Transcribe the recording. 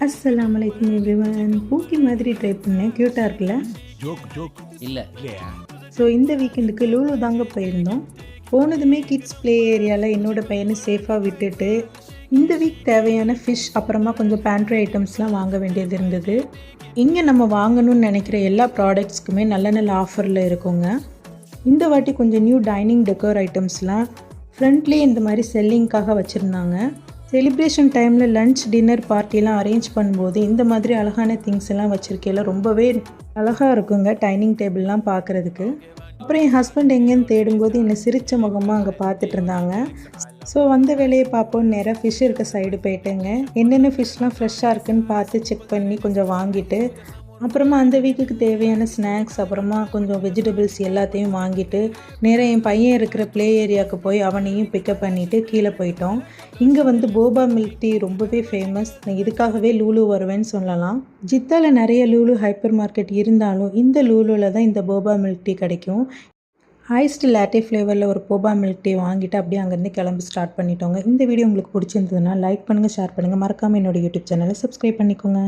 அஸ்ஸலாமு அலைக்கும் எவ்ரிவன். பூக்கி மாதிரி ட்ரை பண்ணேன். க்யூட்டாக இருக்குல்ல? ஜோக் ஜோக் இல்லை இல்லையா? ஸோ இந்த வீக்கெண்டுக்கு லூலு தாங்க போயிருந்தோம். போனதுமே கிட்ஸ் ப்ளே ஏரியாவில் என்னோடய பையனை சேஃபாக விட்டுட்டு இந்த வீக் தேவையான ஃபிஷ் அப்புறமா கொஞ்சம் பேண்ட்ரி ஐட்டம்ஸ்லாம் வாங்க வேண்டியது இருந்தது. இங்கே நம்ம வாங்கணும்னு நினைக்கிற எல்லா ப்ராடக்ட்ஸ்க்குமே நல்ல நல்ல ஆஃபரில் இருக்குங்க. இந்த வாட்டி கொஞ்சம் நியூ டைனிங் டெக்கோர் ஐட்டம்ஸ்லாம் ஃப்ரண்ட்லேயே இந்த மாதிரி செல்லிங்காக வச்சுருந்தாங்க. செலிப்ரேஷன் டைமில் லன்ச் டின்னர் பார்ட்டிலாம் அரேஞ்ச் பண்ணும்போது இந்த மாதிரி அழகான திங்ஸ் எல்லாம் வச்சுருக்கையில் ரொம்பவே அழகாக இருக்குங்க டைனிங் டேபிள்லாம் பார்க்குறதுக்கு. அப்புறம் என் ஹஸ்பண்ட் எங்கேன்னு தேடும்போது என்னை சிரித்த முகமாக அங்கே பார்த்துட்டு இருந்தாங்க. ஸோ வந்த வேலையை பார்ப்போம், நேராக ஃபிஷ் இருக்க சைடு போயிட்டேங்க. என்னென்ன ஃபிஷ்லாம் ஃப்ரெஷ்ஷாக இருக்குன்னு பார்த்து செக் பண்ணி கொஞ்சம் வாங்கிட்டு அப்புறமா அந்த வீக்குக்கு தேவையான ஸ்நாக்ஸ் அப்புறமா கொஞ்சம் வெஜிடபிள்ஸ் எல்லாத்தையும் வாங்கிட்டு நேராக என் பையன் இருக்கிற ப்ளே ஏரியாவுக்கு போய் அவனையும் பிக்கப் பண்ணிவிட்டு கீழே போயிட்டோம். இங்கே வந்து போபா மில்க் டீ ரொம்பவே ஃபேமஸ். நான் இதுக்காகவே லூலு வருவேன்னு சொல்லலாம். ஜித்தாவில் நிறைய லூலு ஹைப்பர் மார்க்கெட் இருந்தாலும் இந்த லூலுவில் தான் இந்த போபா மில்க் டீ கிடைக்கும். ஐஸ்டு லாட்டே ஃப்ளேவரில் ஒரு போபா மில்க் டீ வாங்கிட்டு அப்படியே அங்கேருந்து கிளம்பி ஸ்டார்ட் பண்ணிட்டோங்க. இந்த வீடியோ உங்களுக்கு பிடிச்சிருந்ததுன்னா லைக் பண்ணுங்கள், ஷேர் பண்ணுங்கள், மறக்காமல் என்னோடய யூடியூப் சேனலை சப்ஸ்கிரைப் பண்ணிக்கோங்க.